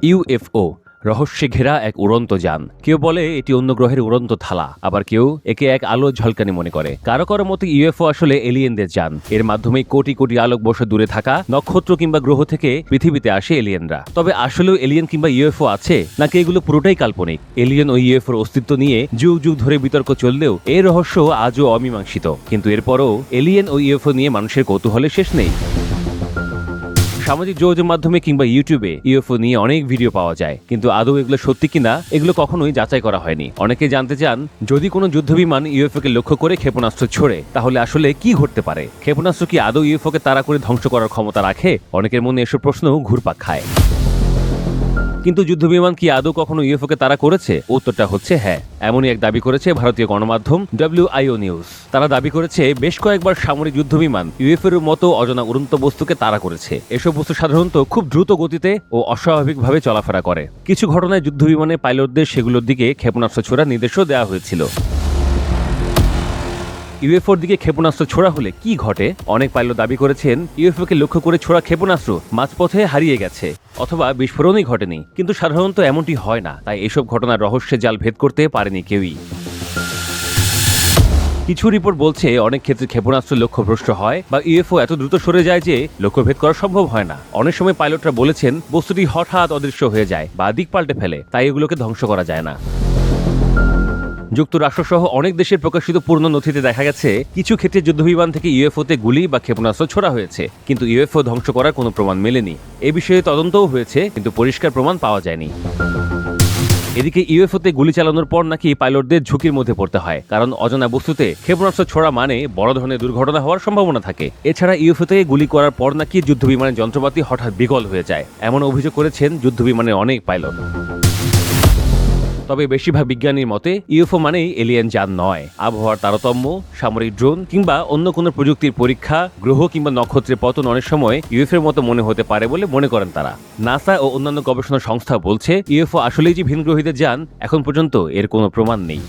UFO রহস্যে ঘেরা এক উড়ন্ত যান। কেউ বলে এটি অন্য গ্রহের উড়ন্ত থালা, আবার কেউ একে এক আলো ঝলকানি মনে করে। কারো কারো মতে ইউএফও আসলে এলিয়েনদের যান। এর মাধ্যমে কোটি কোটি আলোকবর্ষ দূরে থাকা নক্ষত্র কিংবা গ্রহ থেকে পৃথিবীতে আসে এলিয়েনরা। তবে আসলেও এলিয়েন কিংবা ইউএফও আছে, নাকি এগুলো পুরোটাই কাল্পনিক? এলিয়েন ও ইউএফওর অস্তিত্ব নিয়ে যুগ যুগ ধরে বিতর্ক চললেও এই রহস্য আজও অমীমাংসিত। কিন্তু এরপরও এলিয়েন ও ইউএফও নিয়ে মানুষের কৌতূহলের শেষ নেই। সামাজিক যোগাযোগ মাধ্যমে কিংবা ইউটিউবে ইউএফও নিয়ে অনেক ভিডিও পাওয়া যায়, কিন্তু আদৌ এগুলো সত্যি কিনা এগুলো কখনোই যাচাই করা হয়নি। অনেকে জানতে চান, যদি কোনো যুদ্ধবিমান ইউএফওকে লক্ষ্য করে ক্ষেপণাস্ত্র ছোড়ে তাহলে আসলে কি ঘটতে পারে? ক্ষেপণাস্ত্র কি আদৌ ইউএফওকে তাড়া করে ধ্বংস করার ক্ষমতা রাখে? অনেকের মনে এসব প্রশ্ন ঘুরপাক খায়। কিন্তু যুদ্ধবিমান কি আদৌ কখনো ইউএফওকে তাড়া করেছে? উত্তরটা হচ্ছে হ্যাঁ। এমনই এক দাবি করেছে ভারতীয় গণমাধ্যম WIO নিউজ। তারা দাবি করেছে বেশ কয়েকবার সামরিক যুদ্ধবিমান ইউএফওর মতো অজানা উড়ন্ত বস্তুকে তাড়া করেছে। এসব বস্তু সাধারণত খুব দ্রুত গতিতে ও অস্বাভাবিকভাবে চলাফেরা করে। কিছু ঘটনায় যুদ্ধবিমানের পাইলটদের সেগুলোর দিকে ক্ষেপণাস্ত্র ছোড়ার নির্দেশও দেওয়া হয়েছিল। ইউএফওর দিকে ক্ষেপণাস্ত্র ছোড়া হলে কি ঘটে? অনেক পাইলট দাবি করেছেন ইউএফওকে লক্ষ্য করে ছোড়া ক্ষেপণাস্ত্র মাঝপথে হারিয়ে গেছে অথবা বিস্ফোরণই ঘটেনি। কিন্তু সাধারণত এমনটি হয় না, তাই এসব ঘটনার রহস্যের জাল ভেদ করতে পারেনি কেউই। কিছু রিপোর্ট বলছে অনেক ক্ষেত্রে ক্ষেপণাস্ত্র লক্ষ্যভ্রষ্ট হয় বা ইউএফও এত দ্রুত সরে যায় যে লক্ষ্যভেদ করা সম্ভব হয় না। অনেক সময় পাইলটরা বলেছেন বস্তুটি হঠাৎ অদৃশ্য হয়ে যায় বা দিক পাল্টে ফেলে, তাই এগুলোকে ধ্বংস করা যায় না। যুক্তরাষ্ট্র সহ অনেক দেশের প্রকাশিত পূর্ণ নথিতে দেখা গেছে কিছু ক্ষেত্রে যুদ্ধবিমান থেকে ইউএফওতে গুলি বা ক্ষেপণাস্ত্র ছোড়া হয়েছে, কিন্তু ইউএফও ধ্বংস করার কোনো প্রমাণ মেলেনি। এ বিষয়ে তদন্তও হয়েছে, কিন্তু পরিষ্কার প্রমাণ পাওয়া যায়নি। এদিকে ইউএফওতে গুলি চালানোর পর নাকি পাইলটদের ঝুঁকির মধ্যে পড়তে হয়, কারণ অজানা বস্তুতে ক্ষেপণাস্ত্র ছোড়া মানে বড় ধরনের দুর্ঘটনা হওয়ার সম্ভাবনা থাকে। এছাড়া ইউএফওতে গুলি করার পর নাকি যুদ্ধবিমানের যন্ত্রপাতি হঠাৎ বিকল হয়ে যায়, এমন অভিযোগ করেছেন যুদ্ধবিমানের অনেক পাইলট। তবে বেশিরভাগ বিজ্ঞানীর মতে ইউএফও মানেই এলিয়েন যান নয়। আবহাওয়ার তারতম্য, সামরিক ড্রোন কিংবা অন্য কোনো প্রযুক্তির পরীক্ষা, গ্রহ কিংবা নক্ষত্রের পতন অনেক সময় ইউএফওর মতো মনে হতে পারে বলে মনে করেন তারা। নাসা ও অন্যান্য গবেষণা সংস্থা বলছে ইউএফও আসলেই যে ভিনগ্রহীদের যান, এখন পর্যন্ত এর কোনো প্রমাণ নেই।